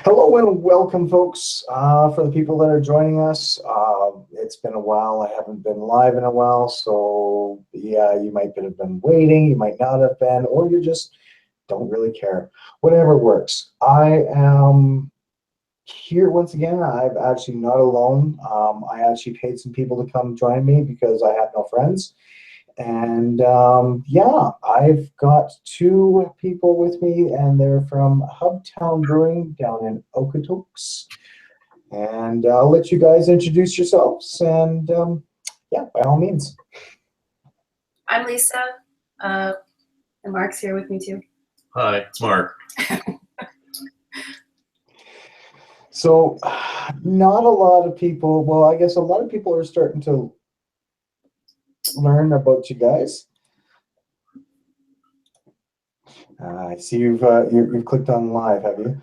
Hello and welcome, folks. For the people that are joining us, it's been a while. I haven't been live in a while, so yeah, you might have been waiting, you might not have been, or you just don't really care. Whatever works. I am here once again. I'm actually not alone. I actually paid some people to come join me because I have no friends. And yeah, I've got two people with me, and they're from Hub Town Brewing down in Okotoks. And I'll let you guys introduce yourselves, and yeah, by all means. I'm Lisa, and Mark's here with me too. Hi, it's Mark. So, not a lot of people, well, I guess a lot of people are starting to learn about you guys. I see you've clicked on live, have you?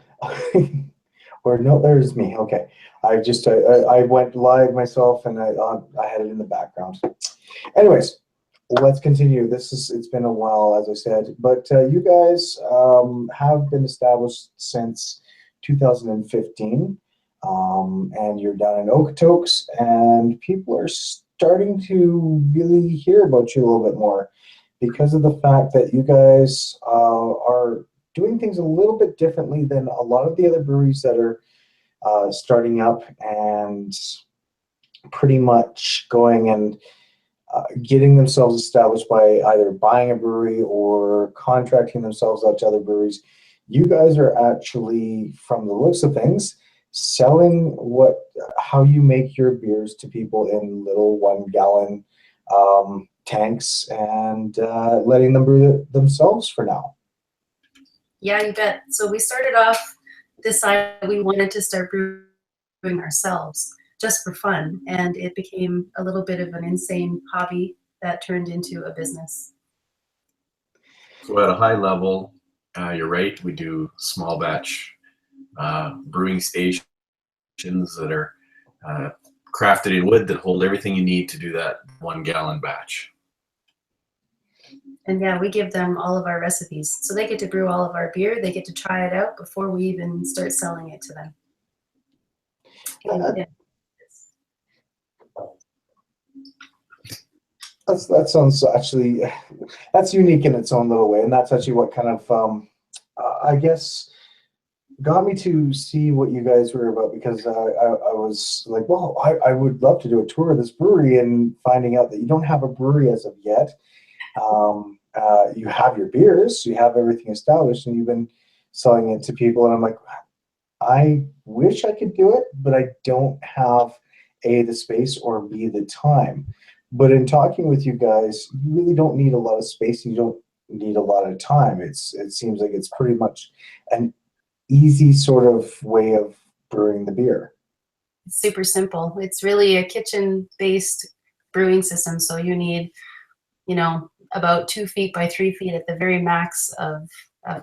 Or no, there's me. Okay, I went live myself, and I had it in the background. Anyways, let's continue. It's been a while, as I said, but you guys have been established since 2015, and you're down in Okotoks, and people are starting to really hear about you a little bit more because of the fact that you guys are doing things a little bit differently than a lot of the other breweries that are starting up and pretty much going and getting themselves established by either buying a brewery or contracting themselves out to other breweries. You guys are actually, from the looks of things, selling how you make your beers to people in little 1-gallon tanks and letting them brew it themselves for now. Yeah, you bet. So we started off decided we wanted to start brewing ourselves just for fun, and it became a little bit of an insane hobby that turned into a business. So at a high level, you're right, we do small batch brewing stations that are crafted in wood that hold everything you need to do that 1-gallon batch. And yeah, we give them all of our recipes. So they get to brew all of our beer. They get to try it out before we even start selling it to them. That sounds actually, that's unique in its own little way. And that's actually what kind of, I guess, got me to see what you guys were about, because I was like, well, I would love to do a tour of this brewery, and finding out that you don't have a brewery as of yet. You have your beers, you have everything established, and you've been selling it to people. And I'm like, I wish I could do it, but I don't have A, the space, or B, the time. But in talking with you guys, you really don't need a lot of space. You don't need a lot of time. It seems like it's pretty much an easy sort of way of brewing the beer. It's super simple. It's really a kitchen-based brewing system. So you need, about 2 feet by 3 feet at the very max of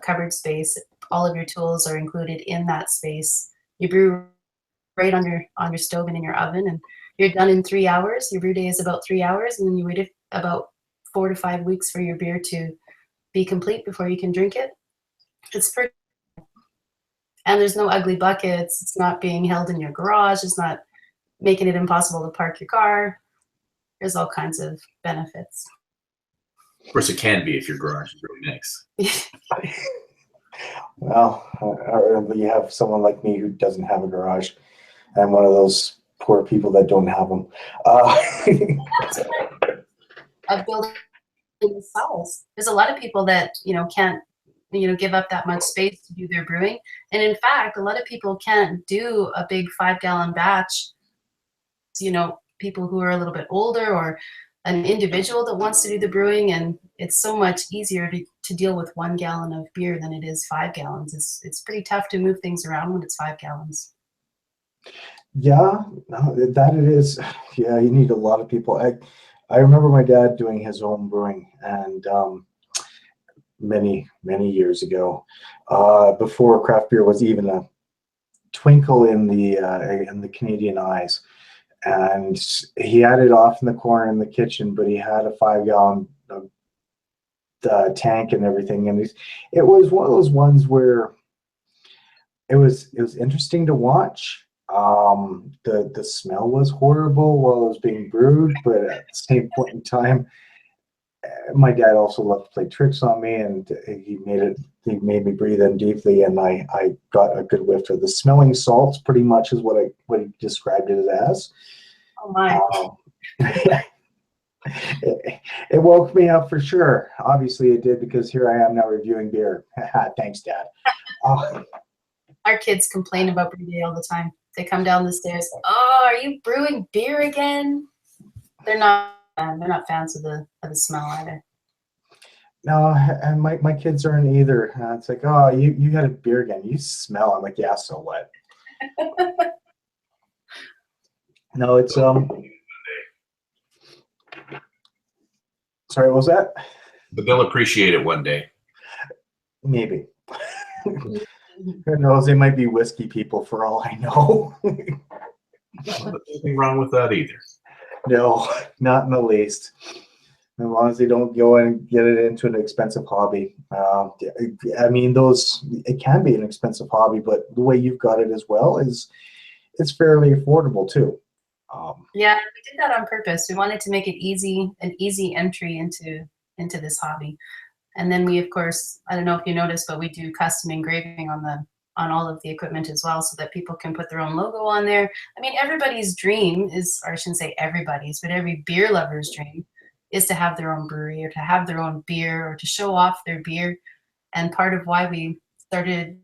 cupboard space. All of your tools are included in that space. You brew right on your stove and in your oven, and you're done in 3 hours. Your brew day is about 3 hours, and then you wait about 4 to 5 weeks for your beer to be complete before you can drink it. It's pretty, and there's no ugly buckets. It's not being held in your garage. It's not making it impossible to park your car. There's all kinds of benefits. Of course, it can be if your garage is really nice. Well, you have someone like me who doesn't have a garage. I'm one of those poor people that don't have them. Of building cells. There's a lot of people that can't give up that much space to do their brewing, and in fact, a lot of people can't do a big 5-gallon batch. People who are a little bit older, or an individual that wants to do the brewing, and it's so much easier to deal with 1 gallon of beer than it is 5 gallons. It's pretty tough to move things around when it's 5 gallons. Yeah, no, that it is. Yeah, you need a lot of people. I remember my dad doing his own brewing, and many years ago, before craft beer was even a twinkle in the Canadian eyes. And he had it off in the corner in the kitchen, but he had a 5-gallon tank and everything. And it was one of those ones where it was interesting to watch. The smell was horrible while it was being brewed, but at the same point in time, my dad also loved to play tricks on me, and he made me breathe in deeply, and I got a good whiff of the smelling salts. Pretty much is what he described it as. Oh my. It woke me up for sure. Obviously, it did, because here I am now reviewing beer. Thanks, Dad. Our kids complain about brew day all the time. They come down the stairs. Oh, are you brewing beer again? They're not fans of the smell either. No, and my kids aren't either. It's like, oh, you had a beer again. You smell. I'm like, yeah, so what? No, it's Sorry, what was that? But they'll appreciate it one day. Maybe. Who knows? They might be whiskey people for all I know. There's nothing wrong with that either. No, not in the least. As long as they don't go and get it into an expensive hobby. I mean, it can be an expensive hobby, but the way you've got it as well is it's fairly affordable too. Yeah, we did that on purpose. We wanted to make it an easy entry into this hobby. And then we, of course, I don't know if you noticed, but we do custom engraving on all of the equipment as well, so that people can put their own logo on there. I mean, everybody's dream is, or I shouldn't say everybody's, but every beer lover's dream is to have their own brewery, or to have their own beer, or to show off their beer. And part of why we started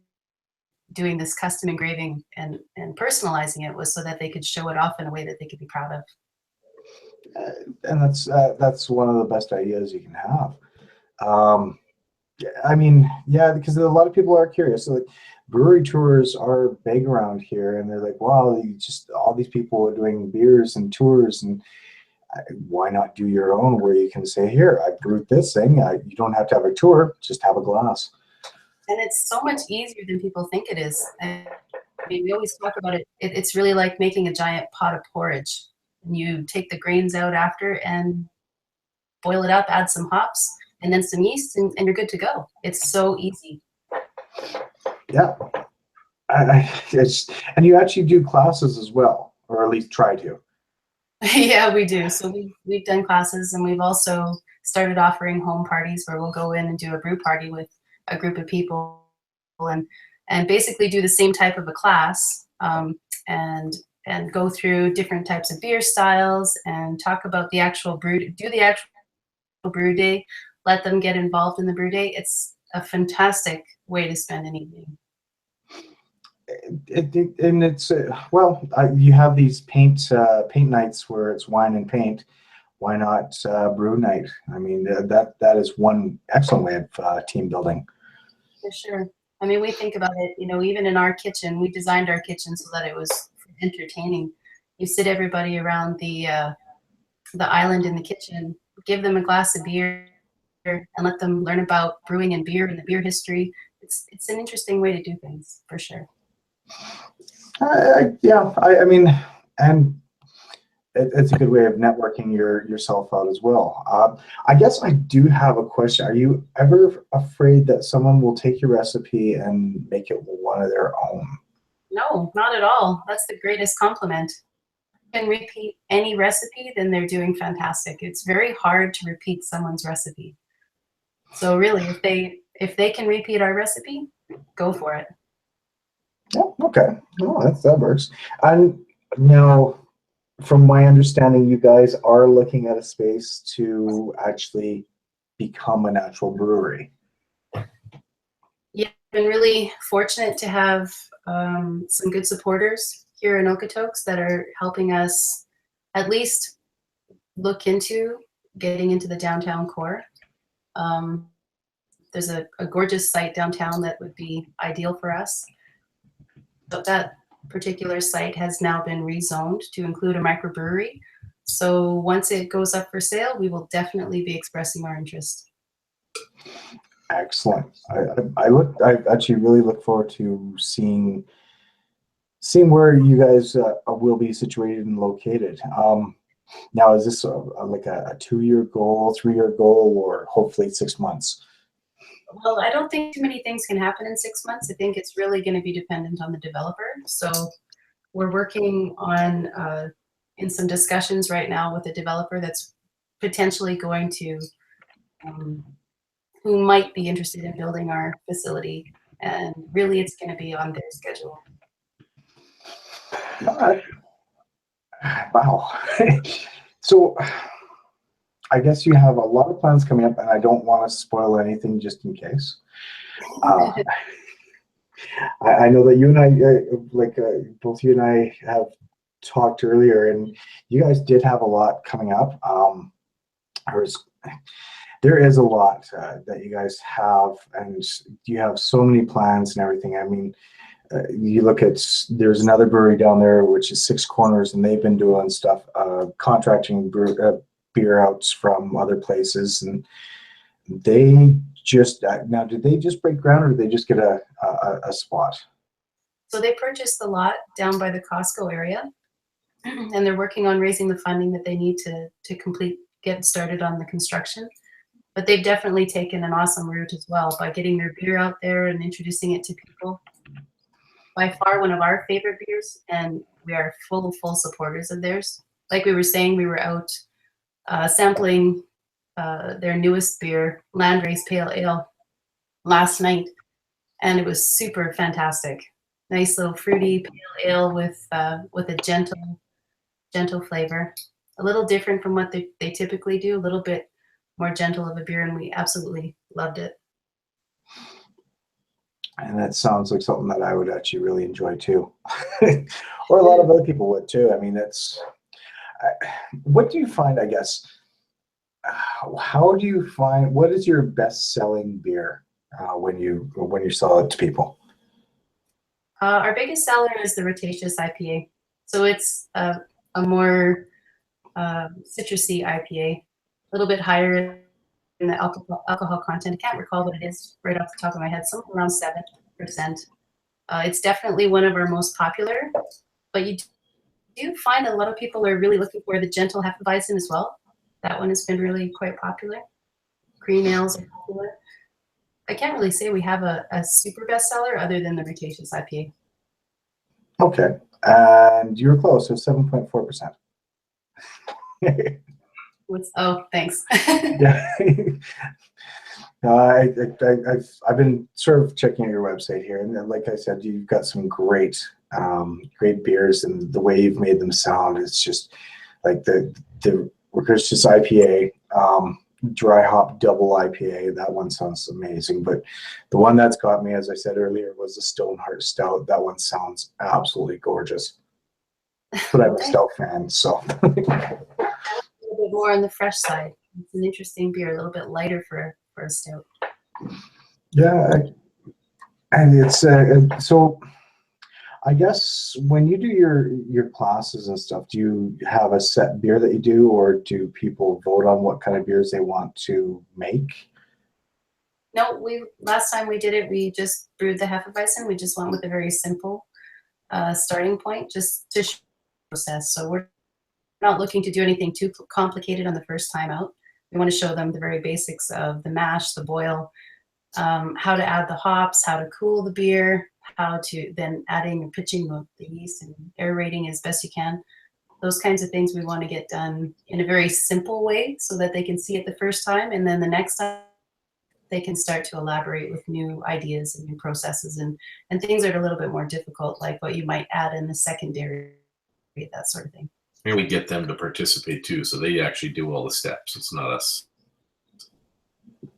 doing this custom engraving and personalizing it was so that they could show it off in a way that they could be proud of. And that's one of the best ideas you can have. I mean, yeah, because a lot of people are curious. So, like, brewery tours are big around here, and they're like, wow, all these people are doing beers and tours, and why not do your own, where you can say, here, I brewed this thing. You don't have to have a tour, just have a glass. And it's so much easier than people think it is. I mean, we always talk about it. It's really like making a giant pot of porridge. And you take the grains out after and boil it up, add some hops, and then some yeast, and you're good to go. It's so easy. Yeah. And you actually do classes as well, or at least try to. Yeah, we do. So we've done classes, and we've also started offering home parties where we'll go in and do a brew party with a group of people, and basically do the same type of a class, and go through different types of beer styles and talk about the actual brew, do the actual brew day, let them get involved in the brew day. It's a fantastic way to spend an evening. And it's you have these paint nights where it's wine and paint. Why not brew night? I mean, that is one excellent way of team building. For sure. I mean, we think about it, even in our kitchen, we designed our kitchen so that it was entertaining. You sit everybody around the island in the kitchen, give them a glass of beer, and let them learn about brewing and beer and the beer history. It's an interesting way to do things, for sure. I mean, and it's a good way of networking yourself out as well. I guess I do have a question. Are you ever afraid that someone will take your recipe and make it one of their own? No, not at all. That's the greatest compliment. If you can repeat any recipe, then they're doing fantastic. It's very hard to repeat someone's recipe. So really, if they can repeat our recipe, go for it. Yeah, okay. No, that works. And now, from my understanding, you guys are looking at a space to actually become a natural brewery. Yeah, I've been really fortunate to have some good supporters here in Okotoks that are helping us at least look into getting into the downtown core. There's a gorgeous site downtown that would be ideal for us. But that particular site has now been rezoned to include a microbrewery. So once it goes up for sale, we will definitely be expressing our interest. Excellent. I actually really look forward to seeing where you guys will be situated and located. Now, is this like a 2-year goal, 3-year goal, or hopefully 6 months? Well, I don't think too many things can happen in 6 months. I think it's really going to be dependent on the developer. So we're working on in some discussions right now with a developer that's potentially going to, who might be interested in building our facility. And really, it's going to be on their schedule. Wow. So I guess you have a lot of plans coming up, and I don't want to spoil anything just in case. I know that you and I, both you and I have talked earlier, and you guys did have a lot coming up. There is a lot that you guys have, and you have so many plans and everything. I mean, you look at, there's another brewery down there, which is Six Corners, and they've been doing stuff, contracting beer outs from other places, and they just, now, did they just break ground, or did they just get a spot? So they purchased the lot down by the Costco area, and they're working on raising the funding that they need to get started on the construction. But they've definitely taken an awesome route as well by getting their beer out there and introducing it to people. By far one of our favorite beers, and we are full supporters of theirs. Like we were saying, we were out sampling their newest beer, Landrace Pale Ale, last night, and it was super fantastic. Nice little fruity pale ale with a gentle flavor. A little different from what they typically do, a little bit more gentle of a beer, and we absolutely loved it. And that sounds like something that I would actually really enjoy too. Or a lot of other people would too. I mean, what do you find, I guess, how do you find, what is your best selling beer when you sell it to people? Our biggest seller is the Rataceous IPA. So it's a more citrusy IPA, a little bit higher in the alcohol content. I can't recall what it is right off the top of my head, somewhere around 7%. It's definitely one of our most popular, but you do find a lot of people are really looking for the gentle Hefeweizen as well. That one has been really quite popular. Cream ales are popular. I can't really say we have a super bestseller other than the Rataceous IPA. Okay, and you're close, so 7.4%. Oh, thanks. Yeah. I've been sort of checking out your website here, and like I said, you've got some great beers, and the way you've made them sound is just like the Rataceous IPA, dry hop double IPA. That one sounds amazing. But the one that's got me, as I said earlier, was the Stoneheart Stout. That one sounds absolutely gorgeous. But I'm a stout fan, so. A little bit more on the fresh side. It's an interesting beer, a little bit lighter for a stout. Yeah, and it's so. I guess when you do your classes and stuff, do you have a set beer that you do, or do people vote on what kind of beers they want to make? No, last time we did it, we just brewed the Hefeweizen. We just went with a very simple starting point, just to show the process. So we're not looking to do anything too complicated on the first time out. We want to show them the very basics of the mash, the boil, how to add the hops, how to cool the beer, how to then adding and pitching the yeast and aerating as best you can. Those kinds of things we want to get done in a very simple way so that they can see it the first time, and then the next time they can start to elaborate with new ideas and new processes and things that are a little bit more difficult, like what you might add in the secondary, that sort of thing. And we get them to participate too, so they actually do all the steps. It's not us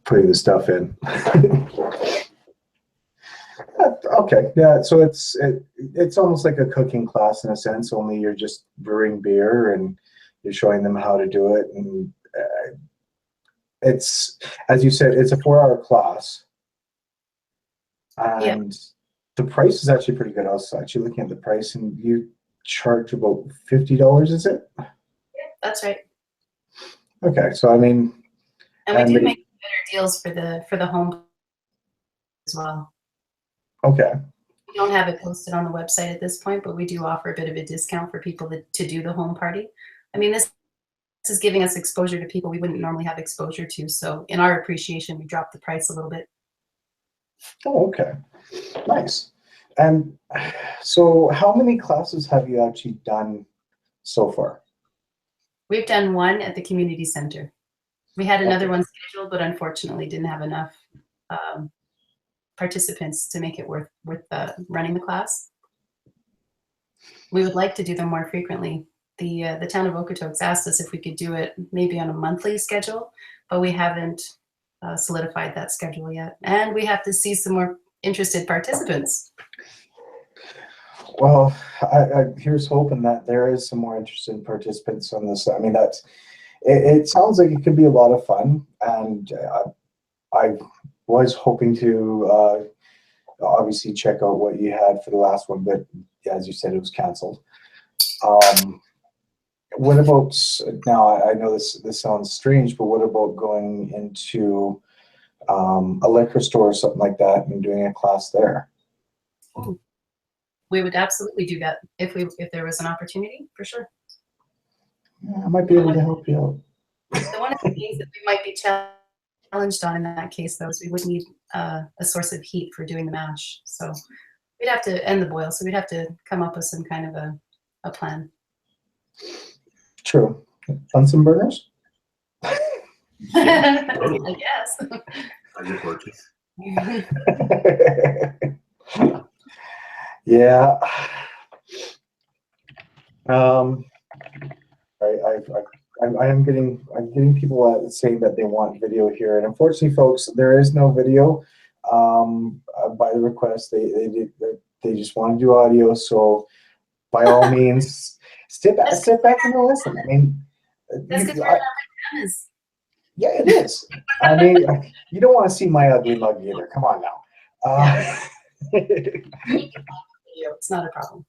putting the stuff in. Okay, yeah. So it's almost like a cooking class in a sense. Only you're just brewing beer and you're showing them how to do it. And it's, as you said, it's a 4-hour class, and the price is actually pretty good. I was actually looking at the price, and you charge about $50, is it? Yeah, that's right. Okay, so I mean, and we do make better deals for the home as well. Okay. We don't have it posted on the website at this point, but we do offer a bit of a discount for people to do the home party. I mean, this is giving us exposure to people we wouldn't normally have exposure to. So in our appreciation, we dropped the price a little bit. Oh, okay. Nice. And so how many classes have you actually done so far? We've done one at the community center. We had another Okay. one scheduled, but unfortunately didn't have enough participants to make it worth running the class. We would like to do them more frequently. The town of Okotoks asked us if we could do it maybe on a monthly schedule, but we haven't solidified that schedule yet. And we have to see some more interested participants. Well, here's hoping that there is some more interested participants on this. I mean, it sounds like it could be a lot of fun, and I was hoping to obviously check out what you had for the last one, but as you said, it was canceled. What about now? I know this sounds strange, but what about going into a liquor store or something like that and doing a class there? We would absolutely do that if there was an opportunity, for sure. Yeah, I might be able to help you out. So one of the things that we might be challenged on in that case, though, is we would need a source of heat for doing the mash. So we'd have to end the boil. So we'd have to come up with some kind of a plan. True. Bunsen burners? I guess. Pleasure torches. Yeah. I'm getting people saying that they want video here, and unfortunately, folks, there is no video. By the request, they just want to do audio. So, by all means, sit back and listen. I mean, That's because we're not pajamas. yeah, it is. I mean, you don't want to see my ugly mug either. Come on now. It's not a problem.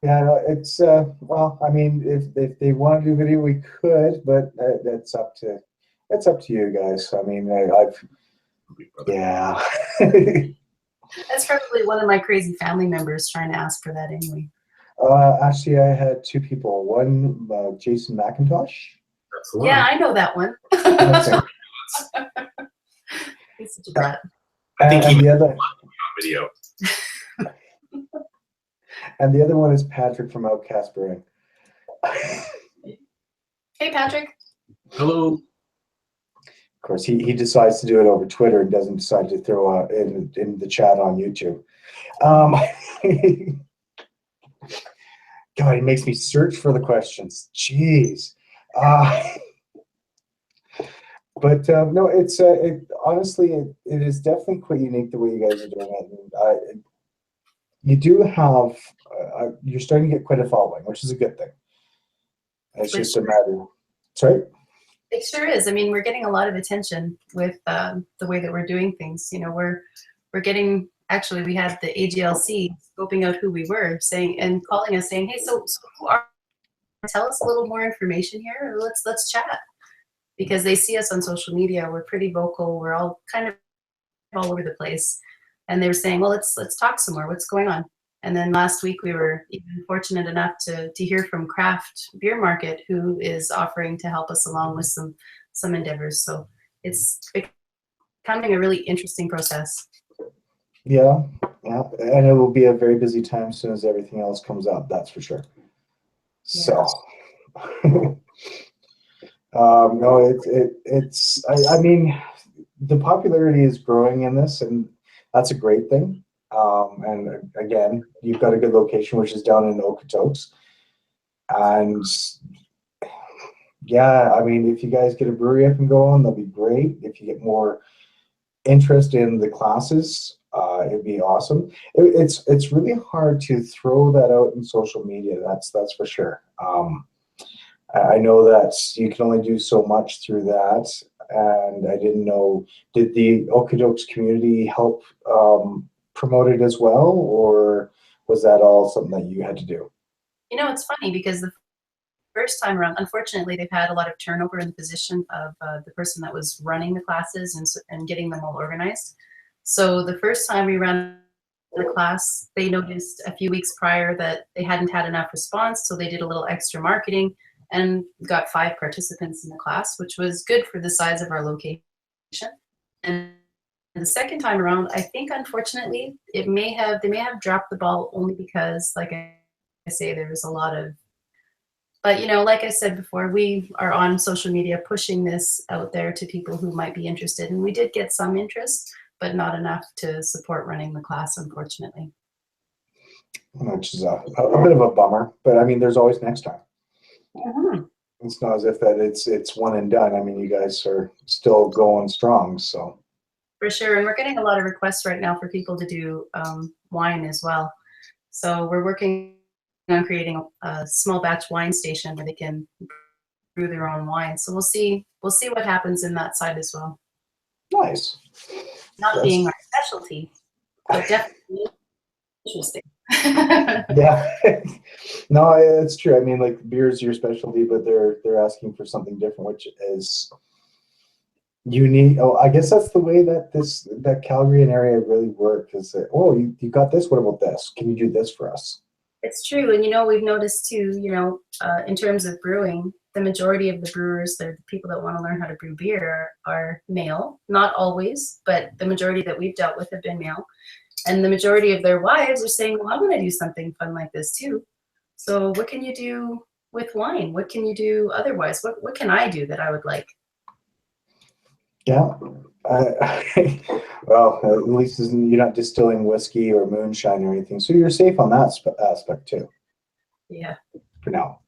Yeah, no, it's well, I mean, if they want to do video, we could, but that's up to you guys. I mean, yeah. That's probably one of my crazy family members trying to ask for that anyway. Actually, I had two people. One, Jason McIntosh. That's the one. Yeah, I know that one. Okay. He's such a brat. I think And he the was other on video. and the other one is Patrick from Outcast Brewing. Hey, Patrick. Hello. Of course, he decides to do it over Twitter and doesn't decide to throw in the chat on YouTube. God, he makes me search for the questions. Jeez. But no, it's honestly, it is definitely quite unique the way you guys are doing it. And, you do have, you're starting to get quite a following, which is a good thing. It's just a matter. Sorry? It sure is. I mean, we're getting a lot of attention with the way that we're doing things. You know, we're getting, actually, we had the AGLC scoping out who we were, saying and calling us saying, hey, so who are you? Tell us a little more information here. Let's chat. Because they see us on social media. We're pretty vocal. We're all kind of all over the place. And they were saying, well, let's talk some more. What's going on? And then last week we were even fortunate enough to hear from Craft Beer Market, who is offering to help us along with some endeavors. So it's becoming a really interesting process. Yeah, and it will be a very busy time as soon as everything else comes up. That's for sure. So, no, it's. I mean, the popularity is growing in this, and that's a great thing. And again, you've got a good location, which is down in Okotoks. And yeah, I mean, if you guys get a brewery up and going, that'll be great. If you get more interest in the classes, it'd be awesome. It's really hard to throw that out in social media. That's for sure. I know that you can only do so much through that, and I didn't know. Did the Okotoks community help promote it as well, or was that all something that you had to do? You know, it's funny because the first time around, unfortunately, they've had a lot of turnover in the position of the person that was running the classes and getting them all organized. So the first time we ran the class, they noticed a few weeks prior that they hadn't had enough response, so they did a little extra marketing and got 5 participants in the class, which was good for the size of our location. And the second time around, I think unfortunately they may have dropped the ball only because, like I say, there was a lot of. But like I said before, we are on social media pushing this out there to people who might be interested, and we did get some interest, but not enough to support running the class, unfortunately. Which is a bit of a bummer, but I mean, there's always next time. Mhm. It's not as if that it's one and done. I mean, you guys are still going strong, so. For sure, and we're getting a lot of requests right now for people to do wine as well. So we're working on creating a small batch wine station where they can brew their own wine. So we'll see what happens in that side as well. Nice. Not being our specialty, but definitely interesting. Yeah. No, it's true. I mean, like, beer is your specialty, but they're asking for something different, which is unique. Oh, I guess that's the way that Calgary and area really work. Is that, oh, you got this? What about this? Can you do this for us? It's true, and we've noticed too. In terms of brewing, the majority of the brewers, the people that want to learn how to brew beer, are male. Not always, but the majority that we've dealt with have been male. And the majority of their wives are saying, well, I want to do something fun like this too. So what can you do with wine? What can you do otherwise? What can I do that I would like? Yeah. Well, at least you're not distilling whiskey or moonshine or anything, so you're safe on that aspect too. Yeah. For now.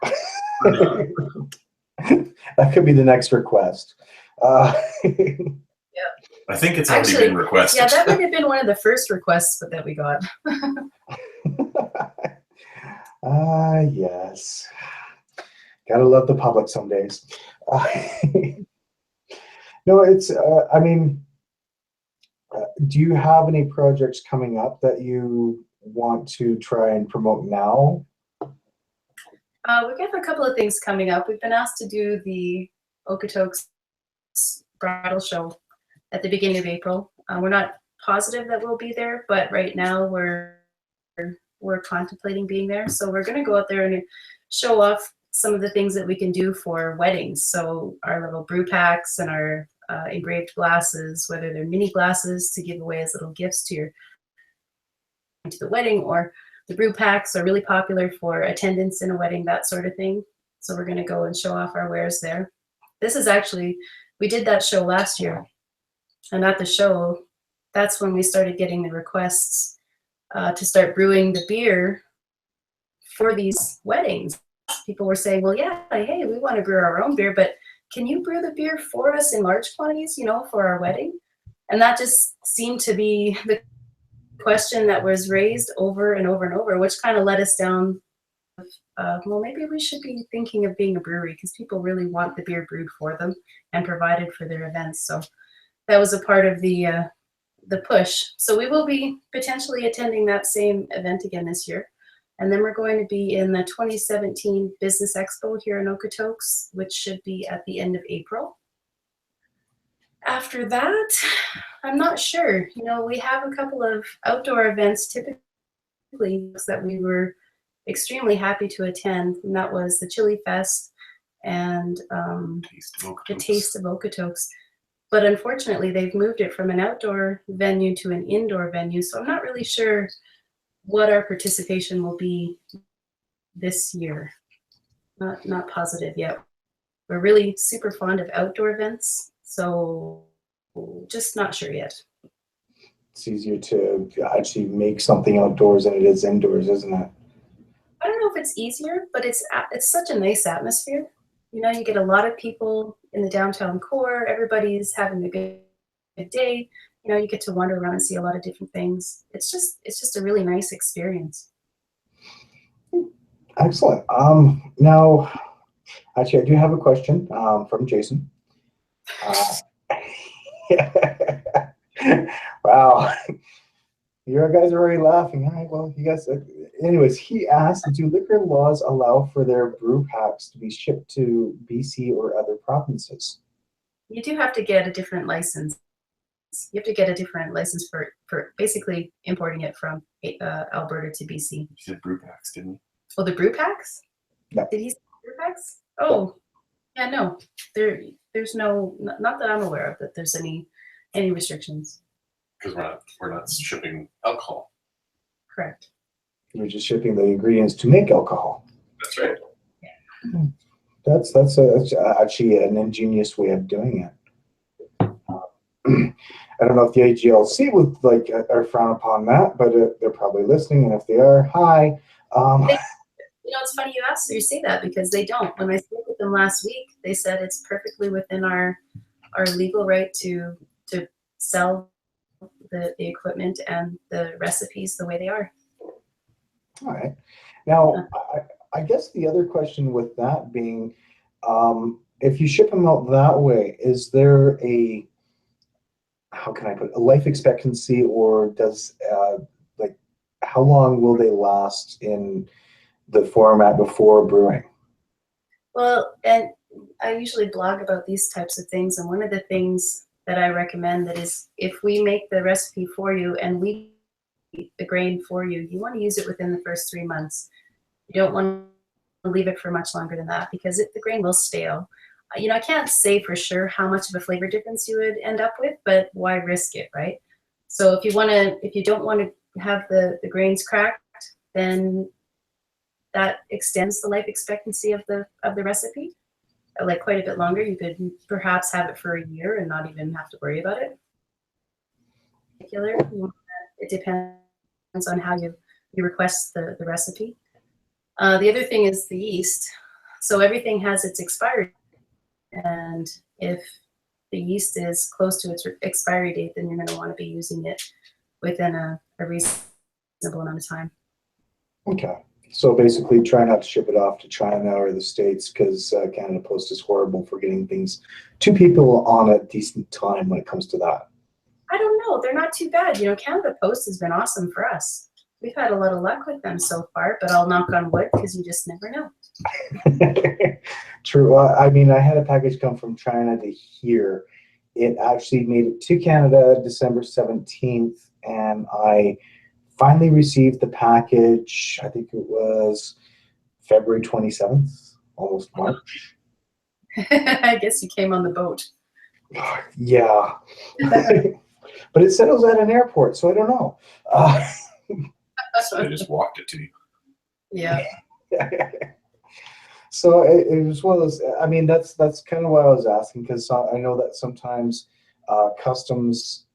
That could be the next request. Yeah. I think it's already been requested. Yeah, that might have been one of the first requests that we got. Yes. Gotta love the public some days. No, it's, I mean, do you have any projects coming up that you want to try and promote now? We have a couple of things coming up. We've been asked to do the Okotoks bridal show at the beginning of April. We're not positive that we'll be there, but right now we're contemplating being there. So we're going to go out there and show off some of the things that we can do for weddings. So our little brew packs and our engraved glasses, whether they're mini glasses to give away as little gifts to the wedding, or the brew packs are really popular for attendance in a wedding, that sort of thing. So we're going to go and show off our wares there. This is actually, we did that show last year. And at the show, that's when we started getting the requests to start brewing the beer for these weddings. People were saying, well, yeah, hey, we want to brew our own beer, but can you brew the beer for us in large quantities, for our wedding? And that just seemed to be the question that was raised over and over and over, which kind of led us down, well, maybe we should be thinking of being a brewery, because people really want the beer brewed for them and provided for their events. So that was a part of the push. So we will be potentially attending that same event again this year. And then we're going to be in the 2017 Business Expo here in Okotoks, which should be at the end of April. After that, I'm not sure. We have a couple of outdoor events typically that we were extremely happy to attend, and that was the Chili Fest and the Taste of Okotoks. But unfortunately, they've moved it from an outdoor venue to an indoor venue, so I'm not really sure what our participation will be this year. Not positive yet. We're really super fond of outdoor events, so just not sure yet. It's easier to actually make something outdoors than it is indoors, isn't it? I don't know if it's easier, but it's such a nice atmosphere. You get a lot of people in the downtown core. Everybody's having a good day. You get to wander around and see a lot of different things. It's just a really nice experience. Excellent. Now, actually, I do have a question from Jason. Wow. You guys are already laughing. All right, well, you guys, anyways, he asked, do liquor laws allow for their brew packs to be shipped to BC or other provinces? You do have to get a different license. You have to get a different license for basically importing it from Alberta to BC. You said brew packs, didn't you? Oh, the brew packs? Yeah. Did he say brew packs? Oh, yeah, no. There's no, not that I'm aware of, that there's any restrictions. because we're not shipping alcohol. Correct. You're just shipping the ingredients to make alcohol. That's right. That's actually an ingenious way of doing it. I don't know if the AGLC would like or frown upon that, but they're probably listening, and if they are, hi. It's funny you say that because they don't. When I spoke with them last week, they said it's perfectly within our legal right to sell the equipment and the recipes the way they are. All right. Now, I guess the other question with that being, if you ship them out that way, is there how can I put it, a life expectancy, or does how long will they last in the format before brewing? Well, and I usually blog about these types of things, and one of the things that I recommend that is if we make the recipe for you and we the grain for you, you want to use it within the first 3 months. You don't want to leave it for much longer than that because the grain will stale. I can't say for sure how much of a flavor difference you would end up with, but why risk it, right? So if you don't want to have the grains cracked, then that extends the life expectancy of the recipe, like quite a bit longer. You could perhaps have it for a year and not even have to worry about it. It depends on how you request the recipe. The other thing is the yeast. So everything has its expiry, and if the yeast is close to its expiry date, then you're going to want to be using it within a reasonable amount of time. Okay. So basically try not to ship it off to China or the States because Canada Post is horrible for getting things to people on a decent time when it comes to that. I don't know. They're not too bad. Canada Post has been awesome for us. We've had a lot of luck with them so far, but I'll knock on wood because you just never know. True. I mean, I had a package come from China to here. It actually made it to Canada December 17th, and I finally received the package, I think it was February 27th, almost March. I guess you came on the boat. Yeah. But it said it was at an airport, so I don't know. So they just walked it to you. Yeah. So it was one of those, I mean, that's kind of why I was asking, because I know that sometimes customs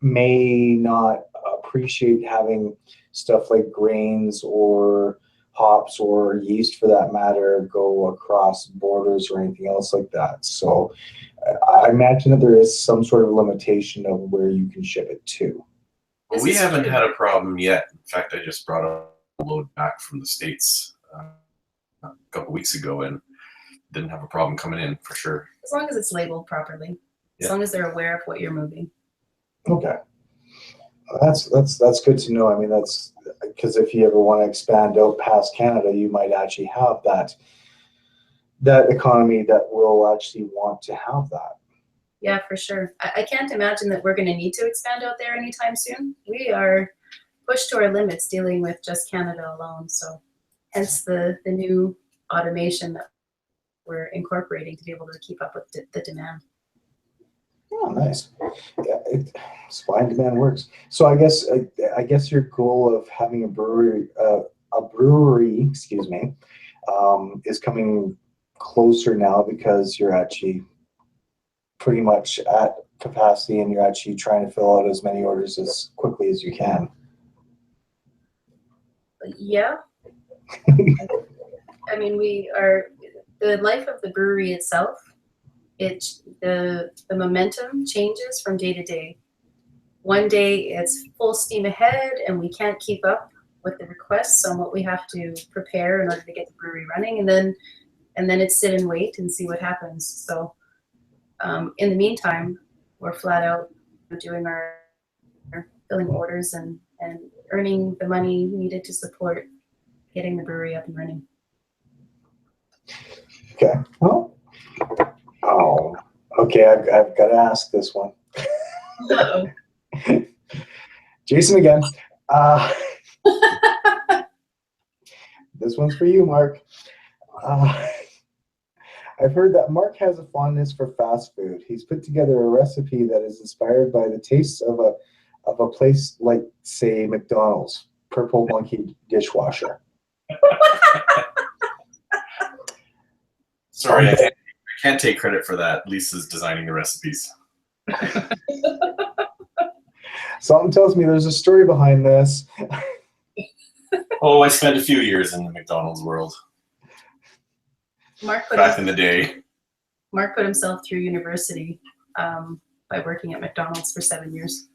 may not appreciate having stuff like grains or hops or yeast for that matter go across borders or anything else like that. So I imagine that there is some sort of limitation of where you can ship it to. Well, we haven't had a problem yet. In fact, I just brought a load back from the States a couple weeks ago and didn't have a problem coming in for sure. As long as it's labeled properly, as long as they're aware of what you're moving. Okay. That's good to know. I mean, that's because if you ever want to expand out past Canada, you might actually have that economy that will actually want to have that. Yeah, for sure. I can't imagine that we're going to need to expand out there anytime soon. We are pushed to our limits dealing with just Canada alone. So hence the new automation that we're incorporating to be able to keep up with the demand. Oh, nice. Yeah, supply and demand works. So I guess your goal of having a brewery, excuse me, is coming closer now because you're actually pretty much at capacity and you're actually trying to fill out as many orders as quickly as you can. Yeah. I mean, the life of the brewery itself, the momentum changes from day to day. One day it's full steam ahead and we can't keep up with the requests on what we have to prepare in order to get the brewery running, and then it's sit and wait and see what happens. So in the meantime, we're flat out doing our filling orders and earning the money needed to support getting the brewery up and running. Okay. Well, okay. I've got to ask this one. Uh-oh. Jason again. This one's for you, Mark. I've heard that Mark has a fondness for fast food. He's put together a recipe that is inspired by the taste of of a place like, say, McDonald's, Purple Monkey dishwasher. Sorry, I can't take credit for that. Lisa's designing the recipes. Something tells me there's a story behind this. Oh, I spent a few years in the McDonald's world back in the day. Mark put himself through university by working at McDonald's for 7 years.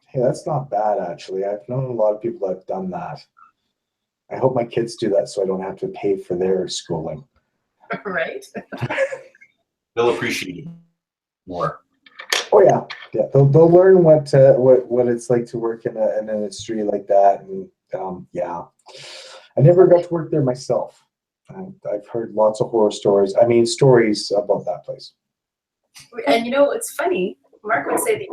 Hey, that's not bad, actually. I've known a lot of people that have done that. I hope my kids do that so I don't have to pay for their schooling. Right? They'll appreciate it more. Oh yeah, yeah. They'll learn what it's like to work in an industry like that, and yeah. I never got to work there myself. I've heard lots of horror stories. I mean, stories about that place. And you know, it's funny. Mark would say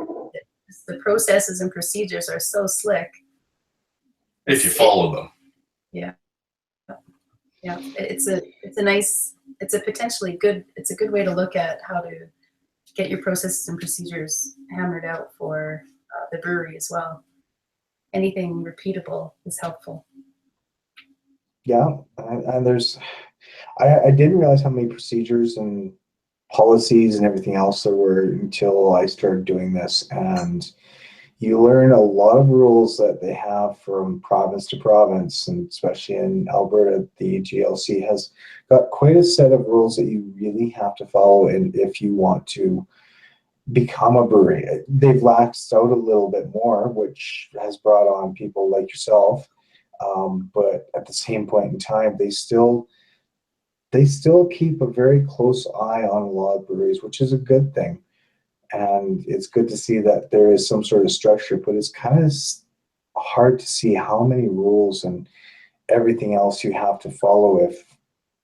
the processes and procedures are so slick. If you follow them. Yeah. Yeah. It's a potentially good, it's a good way to look at how to get your processes and procedures hammered out for the brewery as well. Anything repeatable is helpful. Yeah, and there's, I didn't realize how many procedures and policies and everything else there were until I started doing this. And you learn a lot of rules that they have from province to province, and especially in Alberta, the GLC has got quite a set of rules that you really have to follow if you want to become a brewery. They've laxed out a little bit more, which has brought on people like yourself. But at the same point in time, they still keep a very close eye on a lot of breweries, which is a good thing. And it's good to see that there is some sort of structure, but it's kind of hard to see how many rules and everything else you have to follow if,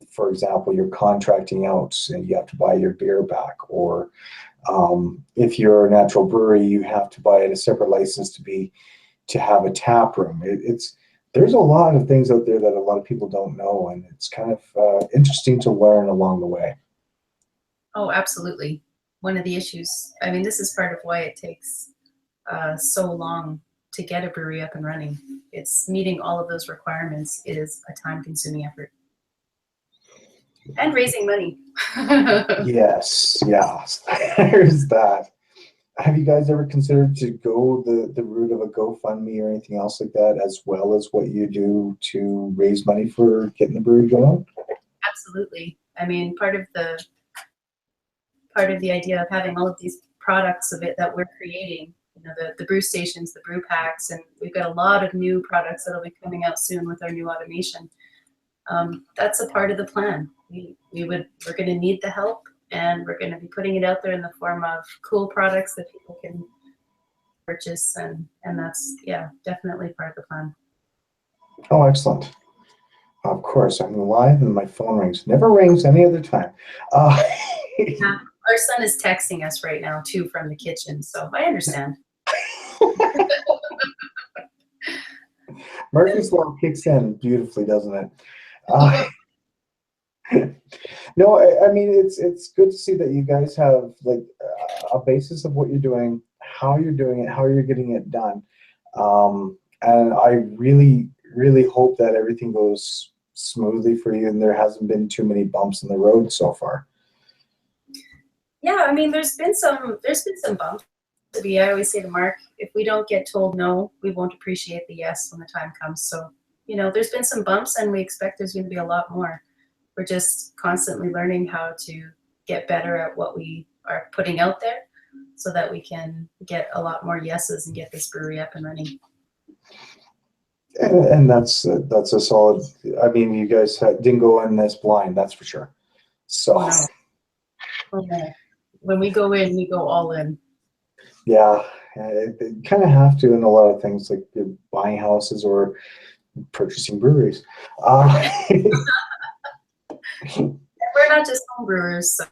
for example, you're contracting out and you have to buy your beer back, or if you're a natural brewery, you have to buy a separate license to have a tap room. There's a lot of things out there that a lot of people don't know, and it's kind of interesting to learn along the way. Oh, absolutely. One of the issues, I mean, this is part of why it takes so long to get a brewery up and running. It's meeting all of those requirements is a time-consuming effort. And raising money. Yes, there's that. Have you guys ever considered to go the route of a GoFundMe or anything else like that, as well as what you do to raise money for getting the brewery going? Absolutely. I mean, part of the idea of having all of these products of it that we're creating, you know, the brew stations, the brew packs, and we've got a lot of new products that'll be coming out soon with our new automation. That's a part of the plan. We're going to need the help, and we're going to be putting it out there in the form of cool products that people can purchase, and that's, yeah, definitely part of the plan. Oh, excellent. Of course, I'm live and my phone rings. Never rings any other time. Yeah, our son is texting us right now too from the kitchen, so I understand. Murphy's Law kicks in beautifully, doesn't it? No, I mean, it's good to see that you guys have like a basis of what you're doing, how you're doing it, how you're getting it done. And I really, really hope that everything goes smoothly for you and there hasn't been too many bumps in the road so far. Yeah, I mean, there's been some bumps. I always say to Mark, if we don't get told no, we won't appreciate the yes when the time comes. So, you know, there's been some bumps, and we expect there's going to be a lot more. We're just constantly learning how to get better at what we are putting out there so that we can get a lot more yeses and get this brewery up and running. And that's a solid, I mean, you guys didn't go in this blind, that's for sure. So. Oh, no. When we go in, we go all in. Yeah, you kind of have to in a lot of things, like buying houses or purchasing breweries. We're not just home brewers, so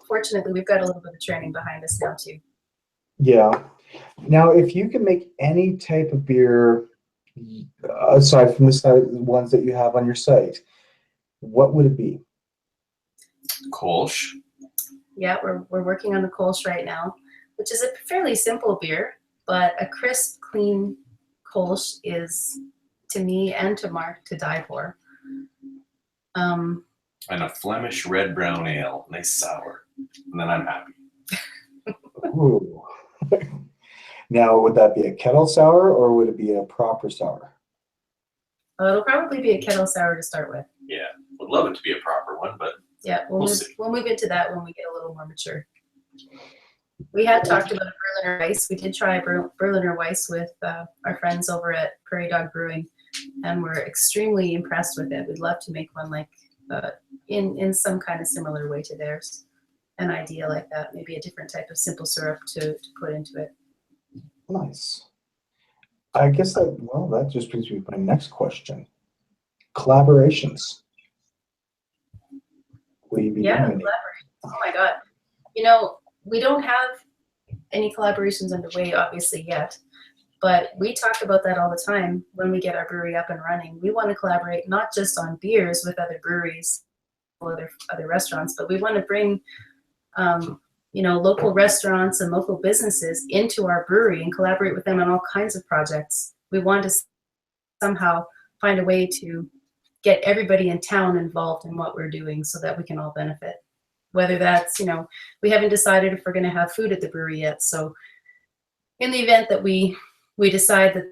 fortunately we've got a little bit of training behind us now too. Yeah. Now, if you can make any type of beer, aside from the ones that you have on your site, what would it be? Kolsch. Yeah, we're working on the Kolsch right now. which is a fairly simple beer, but a crisp, clean Kolsch is, to me and to Mark, to die for. And a Flemish red brown ale, nice sour, and then I'm happy. Ooh. Now, would that be a kettle sour or would it be a proper sour? It'll probably be a kettle sour to start with. Yeah, would love it to be a proper one, but Yeah, We'll see. we'll move into that when we get a little more mature. We had talked about a Berliner Weiss. We did try a Berliner Weiss with our friends over at Prairie Dog Brewing, and we're extremely impressed with it. We'd love to make one like in some kind of similar way to theirs. An idea like that, maybe a different type of simple syrup to put into it. Nice. I guess that just brings me to my next question. Collaborations. Will you be Yeah, doing any? collaborate. Oh my God. You know, we don't have any collaborations underway, obviously, yet, but we talk about that all the time when we get our brewery up and running. We want to collaborate not just on beers with other breweries or other restaurants, but we want to bring local restaurants and local businesses into our brewery and collaborate with them on all kinds of projects. We want to somehow find a way to get everybody in town involved in what we're doing so that we can all benefit. Whether that's, we haven't decided if we're going to have food at the brewery yet. So in the event that we decide that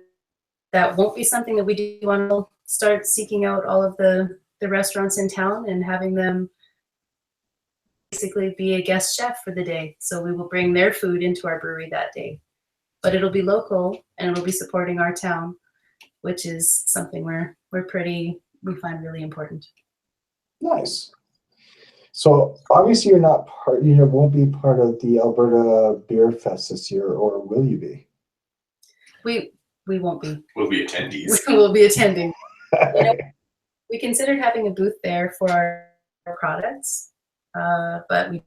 that won't be something that we do, want to start seeking out all of the restaurants in town and having them basically be a guest chef for the day. So we will bring their food into our brewery that day, but it'll be local and it'll be supporting our town, which is something we find really important. Nice. So obviously you won't be part of the Alberta Beer Fest this year, or will you be? We won't be. we'll be attendees. We will be attending. We considered having a booth there for our products, but we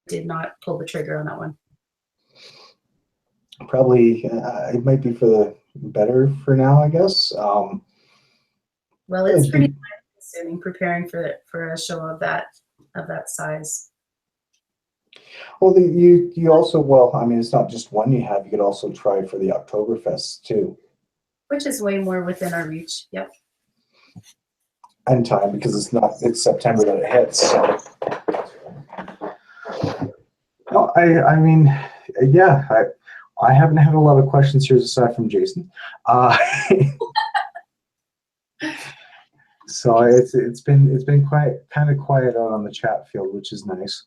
did not pull the trigger on that one. Probably it might be for the better for now, I guess. Well, it's pretty time-consuming preparing for a show of that size. Well, you also, I mean, it's not just one you have. You could also try for the Oktoberfest too. Which is way more within our reach. Yep. And time, because it's September that it hits. So. No, I mean, yeah, I haven't had a lot of questions here aside from Jason. So it's been kind of quiet out on the chat field, which is nice.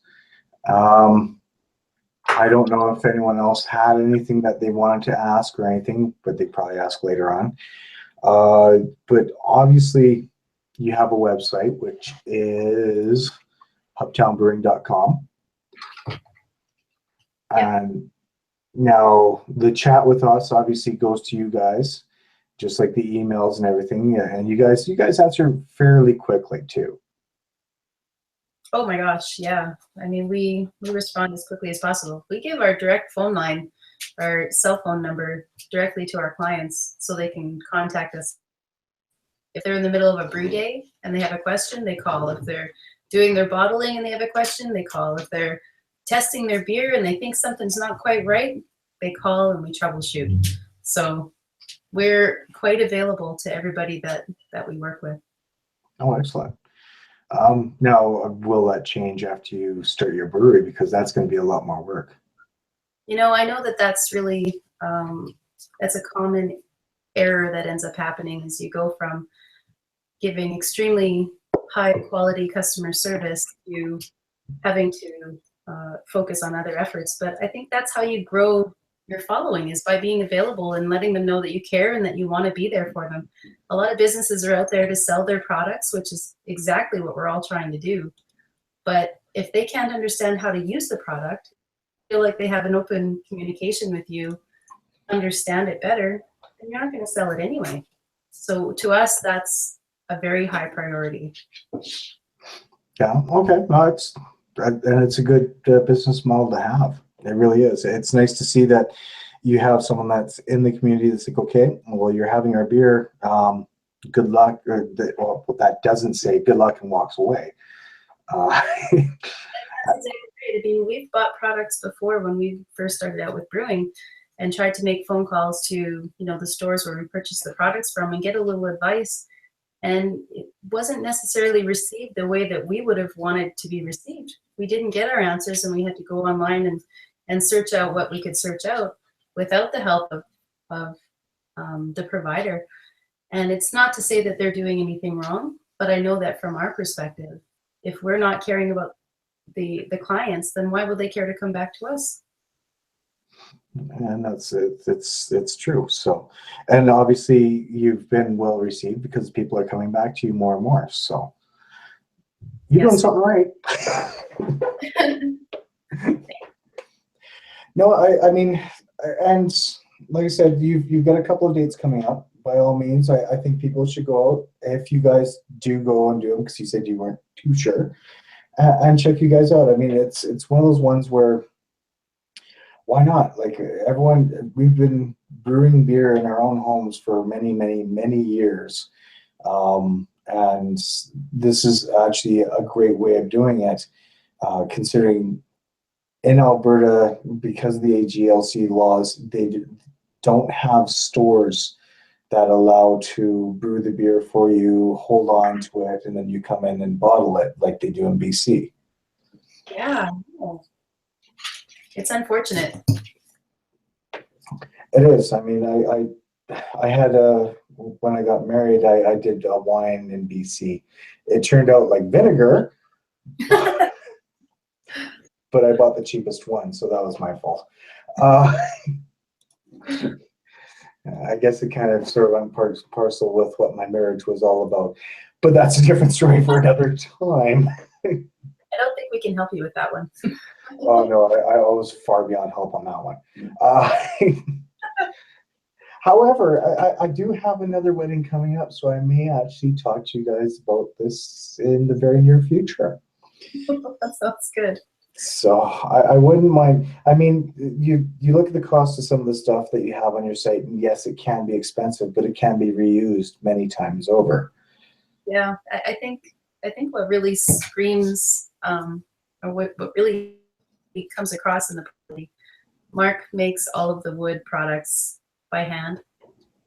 I don't know if anyone else had anything that they wanted to ask or anything, but they probably ask later on. But obviously, you have a website, which is hubtownbrewing.com. Yep. And now the chat with us obviously goes to you guys, just like the emails and everything. Yeah, and you guys answer fairly quickly too. Oh my gosh, yeah. I mean, we respond as quickly as possible. We give our direct phone line, our cell phone number directly to our clients so they can contact us. If they're in the middle of a brew day and they have a question, they call. If they're doing their bottling and they have a question, they call. If they're testing their beer and they think something's not quite right, they call and we troubleshoot. So we're quite available to everybody that we work with. Oh, excellent. Now, will that change after you start your brewery? Because that's going to be a lot more work. I know that's really, that's a common error that ends up happening as you go from giving extremely high quality customer service to having to focus on other efforts. But I think that's how you grow your following, is by being available and letting them know that you care and that you want to be there for them. A lot of businesses are out there to sell their products, which is exactly what we're all trying to do. But if they can't understand how to use the product, feel like they have an open communication with you, understand it better, then you're not going to sell it anyway. So to us, that's a very high priority. Yeah. Okay. No, it's a good business model to have. It really is. It's nice to see that you have someone that's in the community that's like, okay, well, you're having our beer. Good luck. Or what that doesn't say, good luck, and walks away. That's exactly I mean, we've bought products before when we first started out with brewing and tried to make phone calls to, you know, the stores where we purchased the products from and get a little advice. And it wasn't necessarily received the way that we would have wanted to be received. We didn't get our answers, and we had to go online and search out what we could search out without the help of the provider. And it's not to say that they're doing anything wrong, but I know that from our perspective, if we're not caring about the clients, then why would they care to come back to us? And that's it. It's true. So, and obviously you've been well received because people are coming back to you more and more. So you're doing something right. No, I mean, and like I said, you've got a couple of dates coming up. By all means, I think people should go out if you guys do go and do them, because you said you weren't too sure, and check you guys out. I mean, it's one of those ones where, why not? Like, everyone, we've been brewing beer in our own homes for many, many, many years. And this is actually a great way of doing it, considering in Alberta, because of the AGLC laws, they don't have stores that allow to brew the beer for you, hold on to it, and then you come in and bottle it like they do in BC. Yeah. It's unfortunate. It is. I mean, I had when I got married, I did a wine in BC. It turned out like vinegar, but I bought the cheapest one, so that was my fault. I guess it kind of sort of on parcel with what my marriage was all about, but that's a different story for another time. I don't think we can help you with that one. Oh no, I was far beyond help on that one. However, I do have another wedding coming up, so I may actually talk to you guys about this in the very near future. That sounds good. So I wouldn't mind. I mean, you look at the cost of some of the stuff that you have on your site, and yes, it can be expensive, but it can be reused many times over. Yeah, I think what really screams, or what really comes across in the quality. Mark makes all of the wood products by hand.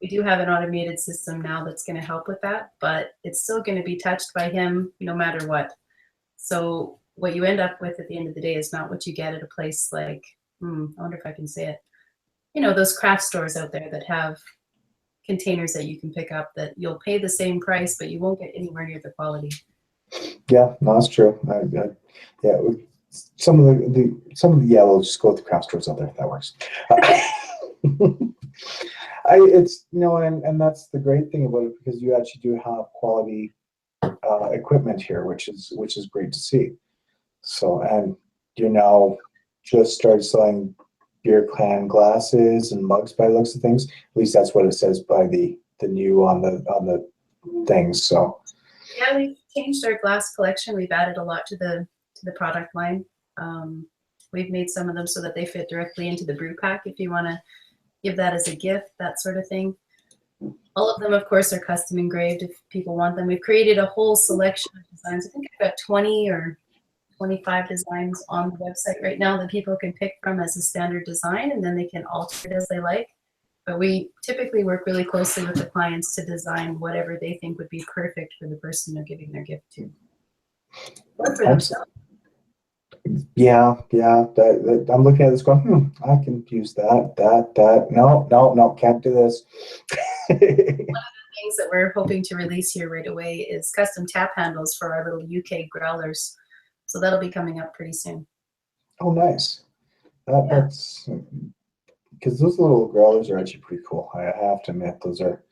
We do have an automated system now that's going to help with that, but it's still going to be touched by him no matter what. So what you end up with at the end of the day is not what you get at a place like, I wonder if I can say it, you know, those craft stores out there that have containers that you can pick up that you'll pay the same price, but you won't get anywhere near the quality. Yeah, no, that's true. Yeah, some of the we'll just go with the craft stores out there if that works. It's and that's the great thing about it, because you actually do have quality equipment here, which is great to see. So, and you now just started selling beer can glasses and mugs by the looks of things. At least that's what it says by the new on the things. So yeah, we've changed our glass collection. We've added a lot to the product line. We've made some of them so that they fit directly into the brew pack if you want to give that as a gift, that sort of thing. All of them, of course, are custom engraved if people want them. We've created a whole selection of designs. I think I've got 20 or 25 designs on the website right now that people can pick from as a standard design, and then they can alter it as they like. But we typically work really closely with the clients to design whatever they think would be perfect for the person they're giving their gift to. Or for themselves. Yeah. That I'm looking at this going, I can use that. No, can't do this. One of the things that we're hoping to release here right away is custom tap handles for our little UK growlers. So that'll be coming up pretty soon. Oh, nice. That's because those little growlers are actually pretty cool. I have to admit, those are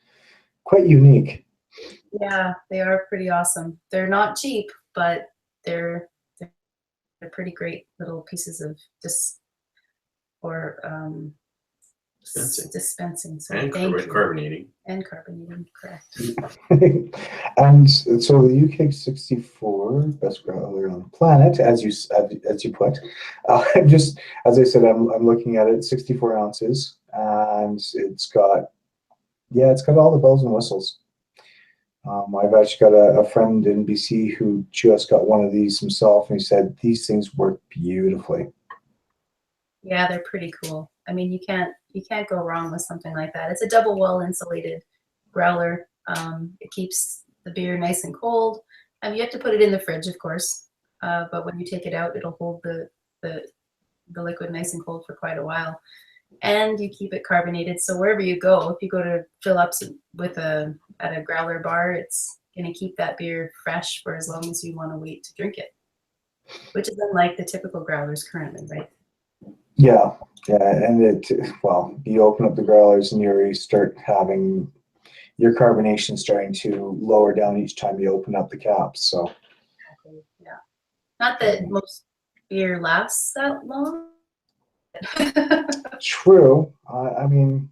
quite unique. Yeah, they are pretty awesome. They're not cheap, but they're pretty great little pieces of dispensing. So and carbonating. And carbonating, correct. And so the UK 64 best growler on the planet, as you put. Just as I said, I'm looking at it, 64 ounces, and it's got all the bells and whistles. I've actually got a friend in BC who just got one of these himself, and he said these things work beautifully. Yeah, they're pretty cool. I mean, you can't go wrong with something like that. It's a double wall insulated growler. It keeps the beer nice and cold. You have to put it in the fridge, of course, but when you take it out, it'll hold the liquid nice and cold for quite a while. And you keep it carbonated, so wherever you go, if you go to fill up at a growler bar, it's gonna keep that beer fresh for as long as you want to wait to drink it, which is unlike the typical growlers currently, right? Yeah, and you open up the growlers and you start having your carbonation starting to lower down each time you open up the caps. So Yeah, not that most beer lasts that long. true. I mean,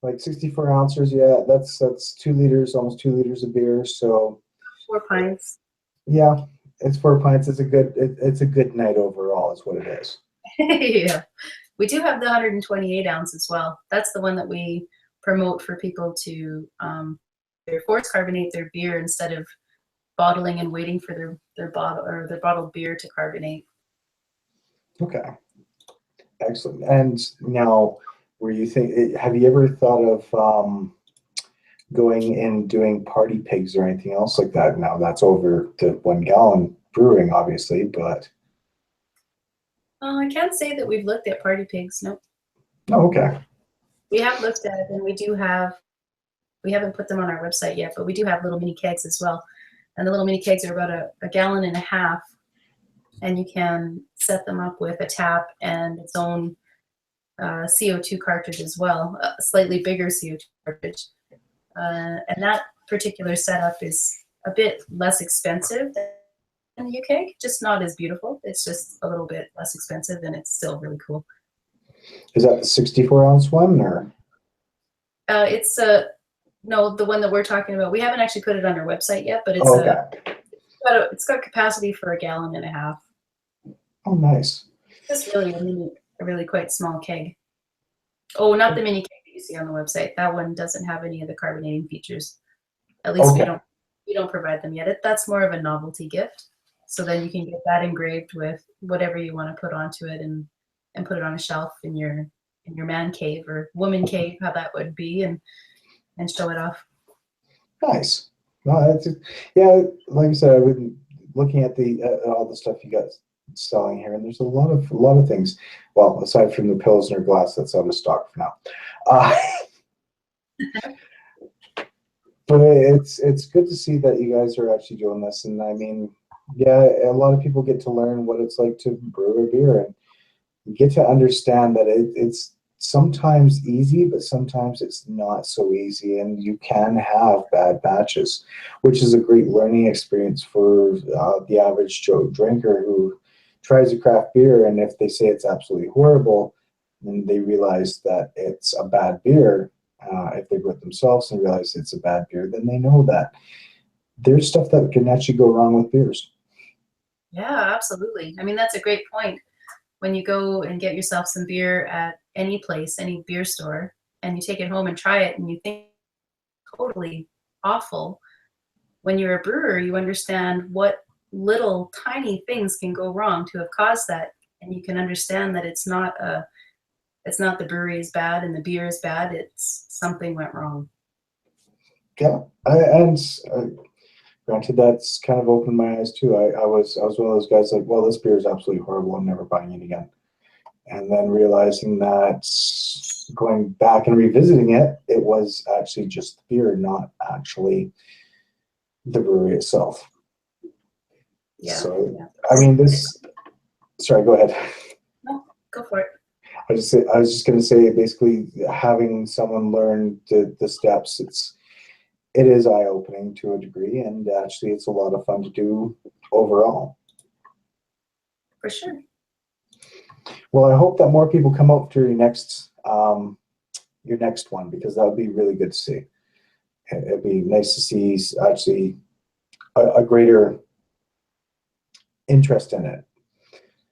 like 64 ounces, yeah, that's 2 liters, almost 2 liters of beer. So 4 pints. yeah, it's 4 pints. It's a good night overall, is what it is. Yeah, we do have the 128 ounce as well. That's the one that we promote for people to force carbonate their beer instead of bottling and waiting for their bottle or their bottled beer to carbonate. Okay, excellent. And now, have you ever thought of going and doing party pigs or anything else like that? Now that's over to 1 gallon brewing, obviously, but I can't say that we've looked at party pigs. Nope. oh, okay. We have looked at it, and we haven't put them on our website yet, but we do have little mini kegs as well. And the little mini kegs are about a gallon and a half, and you can set them up with a tap and its own CO2 cartridge as well, a slightly bigger CO2 cartridge. And that particular setup is a bit less expensive than the UK, just not as beautiful. It's just a little bit less expensive, and it's still really cool. Is that the 64 ounce one, or? It's no, the one that we're talking about. We haven't actually put it on our website yet, but it's got capacity for a gallon and a half. Oh, nice. It's really a really quite small keg. Oh, not the mini keg that you see on the website. That one doesn't have any of the carbonating features. At least we don't provide them yet. That's more of a novelty gift. So then you can get that engraved with whatever you want to put onto it and put it on a shelf in your man cave or woman cave, how that would be, and show it off. Nice. No, yeah. Like I said, I've been looking at all the stuff you guys selling here, and there's a lot of things. Well, aside from the Pilsner glass that's out of stock for now. But it's good to see that you guys are actually doing this, and I mean, yeah, a lot of people get to learn what it's like to brew a beer, and you get to understand that it's sometimes easy, but sometimes it's not so easy, and you can have bad batches, which is a great learning experience for the average Joe drinker who tries a craft beer, and if they say it's absolutely horrible, then they realize that it's a bad beer. If they brew it themselves and realize it's a bad beer, then they know that there's stuff that can actually go wrong with beers. Yeah, absolutely. I mean, that's a great point. When you go and get yourself some beer at any place, any beer store, and you take it home and try it and you think it's totally awful, when you're a brewer, you understand what little tiny things can go wrong to have caused that, and you can understand that it's not the brewery is bad and the beer is bad, it's something went wrong. Yeah, and granted, that's kind of opened my eyes too. I was one of those guys like, well, this beer is absolutely horrible. I'm never buying it again. And then realizing that going back and revisiting it, it was actually just the beer, not actually the brewery itself. Yeah. So, yeah. I mean, sorry, go ahead. No, go for it. I was just going to say, basically, having someone learn the steps, it is eye-opening to a degree, and actually it's a lot of fun to do overall. For sure. Well, I hope that more people come out to your next one, because that would be really good to see. It'd be nice to see actually a greater interest in it.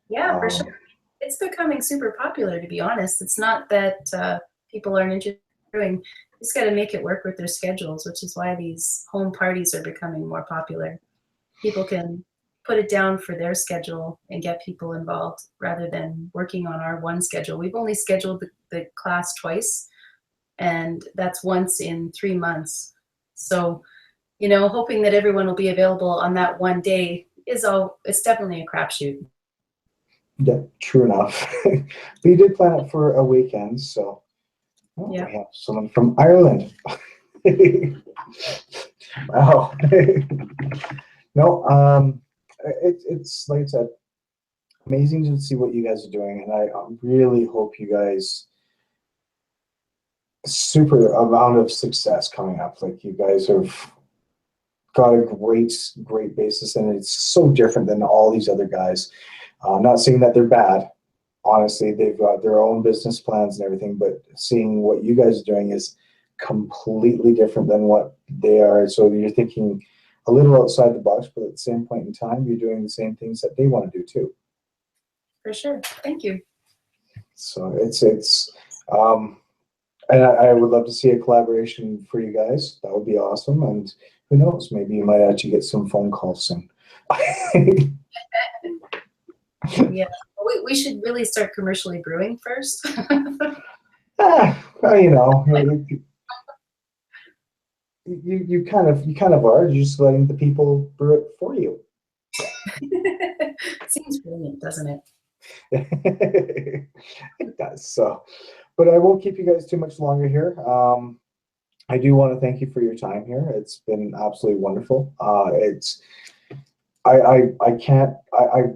Yeah, for sure. It's becoming super popular, to be honest. It's not that people aren't interested brewing, just got to make it work with their schedules, which is why these home parties are becoming more popular. People can put it down for their schedule and get people involved rather than working on our one schedule. We've only scheduled the class twice, and that's once in 3 months. So, you know, hoping that everyone will be available on that one day it's definitely a crapshoot. Yeah, true enough. We did plan it for a weekend, so Yeah. we have someone from Ireland. Wow. No, it's like I said, amazing to see what you guys are doing, and I really hope you guys super amount of success coming up. Like you guys have got a great basis, and it's so different than all these other guys. Not saying that they're bad. Honestly, they've got their own business plans and everything, but seeing what you guys are doing is completely different than what they are. So you're thinking a little outside the box, but at the same point in time, you're doing the same things that they want to do too. For sure. Thank you. So and I would love to see a collaboration for you guys. That would be awesome. And who knows, maybe you might actually get some phone calls soon. Yeah, we should really start commercially brewing first. Well, you know, you kind of are. You're just letting the people brew it for you. Seems brilliant, doesn't it? It does. So, but I won't keep you guys too much longer here. I do want to thank you for your time here. It's been absolutely wonderful. I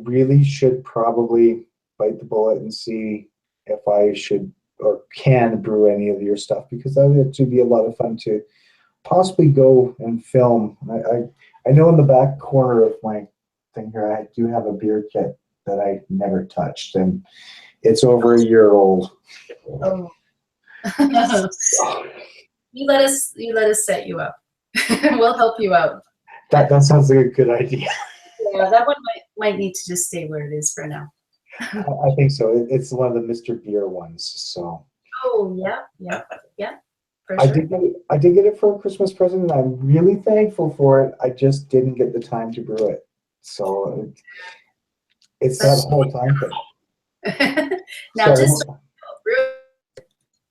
really should probably bite the bullet and see if I should or can brew any of your stuff, because that would actually be a lot of fun to possibly go and film. I know in the back corner of my thing here, I do have a beer kit that I never touched, and it's over a year old. Oh. You let us set you up. We'll help you out. That sounds like a good idea. Yeah, that one might need to just stay where it is for now. I think so. It's one of the Mr. Beer ones. So. Oh yeah. For I sure. did get it for a Christmas present, and I'm really thankful for it. I just didn't get the time to brew it. So it's that whole time thing. Now, Sorry. just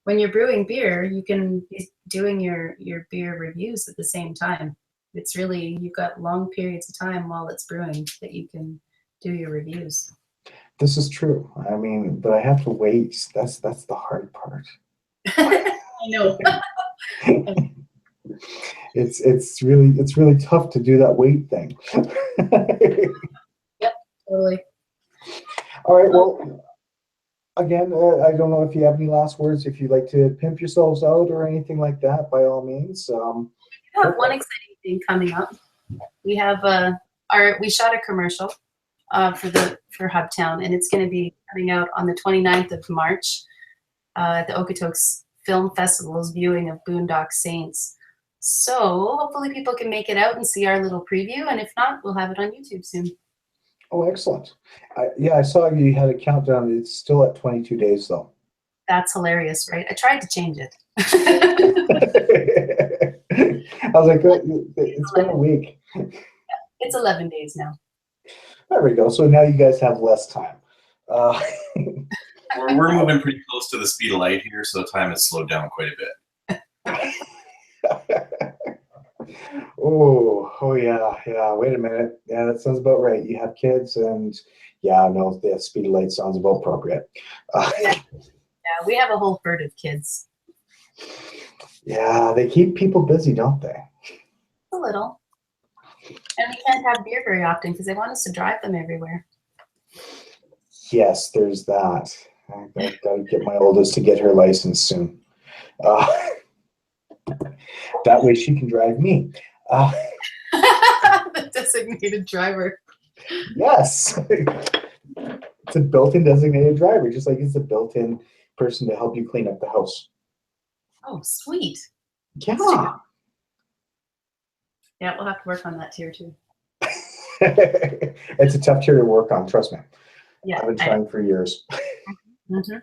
when you're brewing beer, you can be doing your beer reviews at the same time. It's really, you've got long periods of time while it's brewing that you can do your reviews. This is true. I mean, but I have to wait. That's the hard part. I know. It's really tough to do that wait thing. Yep, totally. All right. Well, again, I don't know if you have any last words. If you'd like to pimp yourselves out or anything like that, by all means. We have one exciting thing coming up. We have we shot a commercial for Hub Town, and it's going to be coming out on the 29th of March at the Okotoks Film Festival's viewing of Boondock Saints. So hopefully people can make it out and see our little preview, and if not, we'll have it on YouTube soon. Oh, excellent. I saw you had a countdown. It's still at 22 days, though. That's hilarious, right? I tried to change it. I was like, it's been a week. It's 11 days now. There we go. So now you guys have less time. We're moving pretty close to the speed of light here, so time has slowed down quite a bit. Oh yeah. Wait a minute. Yeah, that sounds about right. You have kids, and yeah, no, the speed of light sounds about appropriate. Yeah, we have a whole herd of kids. Yeah, they keep people busy, don't they? A little. And we can't have beer very often because they want us to drive them everywhere. Yes, there's that. I've got to get my oldest to get her license soon. That way she can drive me. The designated driver. Yes. It's a built-in designated driver, just like it's a built-in person to help you clean up the house. Oh, sweet. Yeah. Yeah, we'll have to work on that tier too. It's a tough tier to work on, trust me. Yeah. I've been trying for years. Mm-hmm.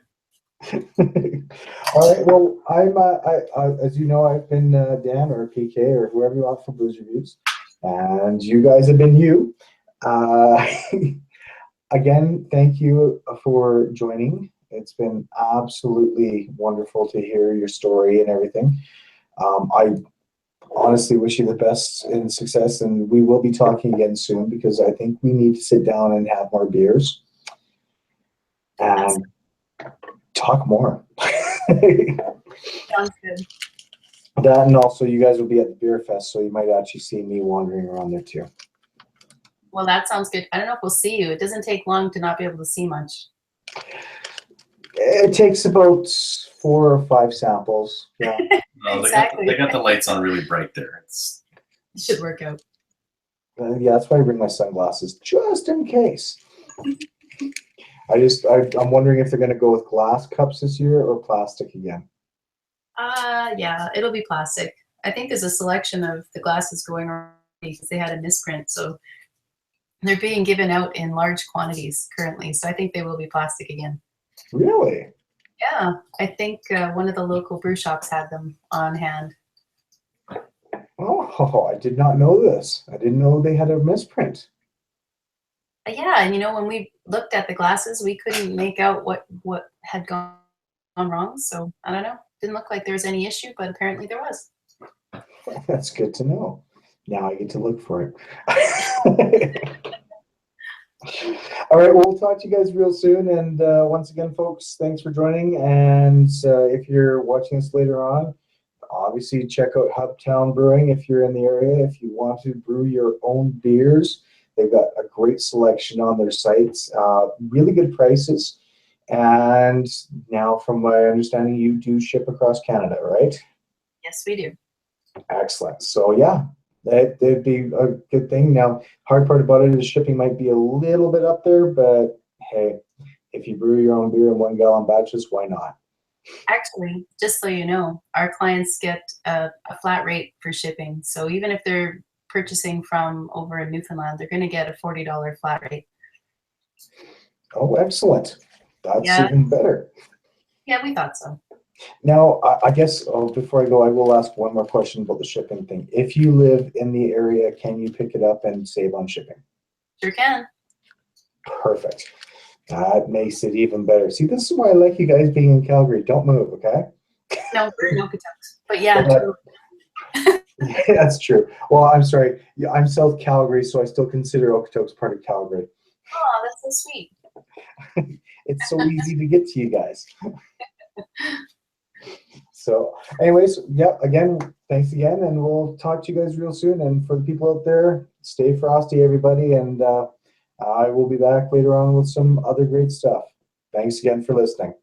All right. Well, as you know, I've been Dan or PK or whoever you want for Booze Reviews, and you guys have been you. Uh, Again, thank you for joining. It's been absolutely wonderful to hear your story and everything. I honestly wish you the best in success, and we will be talking again soon because I think we need to sit down and have more beers and talk more. Sounds good. That, and also you guys will be at the beer fest, so you might actually see me wandering around there too. Well, that sounds good. I don't know if we'll see you. It doesn't take long to not be able to see much. It takes about 4 or 5 samples. Yeah. No, Exactly. They got the lights on really bright there. It's It should work out. Yeah, that's why I bring my sunglasses, just in case. I'm wondering if they're going to go with glass cups this year or plastic again. Yeah, it'll be plastic. I think there's a selection of the glasses going around because they had a misprint. So they're being given out in large quantities currently. So I think they will be plastic again. Really? Yeah, I think one of the local brew shops had them on hand. Oh, I did not know this. I didn't know they had a misprint. Yeah, and when we looked at the glasses, we couldn't make out what had gone wrong. So I don't know. Didn't look like there was any issue, but apparently there was. That's good to know. Now I get to look for it. All right, well, we'll talk to you guys real soon. And once again, folks, thanks for joining. And if you're watching this later on, obviously check out Hub Town Brewing if you're in the area. If you want to brew your own beers, they've got a great selection on their sites, really good prices. And now, from my understanding, you do ship across Canada, right? Yes, we do. Excellent. So, yeah, that'd be a good thing. Now, hard part about it is shipping might be a little bit up there, but hey, if you brew your own beer in 1 gallon batches, why not? Actually, just so you know, our clients get a flat rate for shipping. So even if they're purchasing from over in Newfoundland, they're going to get a $40 flat rate. Oh, excellent. That's Yeah. even better. Yeah, we thought so. Now, I guess before I go, I will ask one more question about the shipping thing. If you live in the area, can you pick it up and save on shipping? Sure can. Perfect. That makes it even better. See, this is why I like you guys being in Calgary. Don't move, okay? No, we're in Okotoks. But yeah, Yeah, that's true. Well, I'm sorry. Yeah, I'm South Calgary, so I still consider Okotoks part of Calgary. Oh, that's so sweet. It's so easy to get to you guys. So, anyways, yeah, again, thanks again, and we'll talk to you guys real soon. And for the people out there, stay frosty, everybody, and I will be back later on with some other great stuff. Thanks again for listening.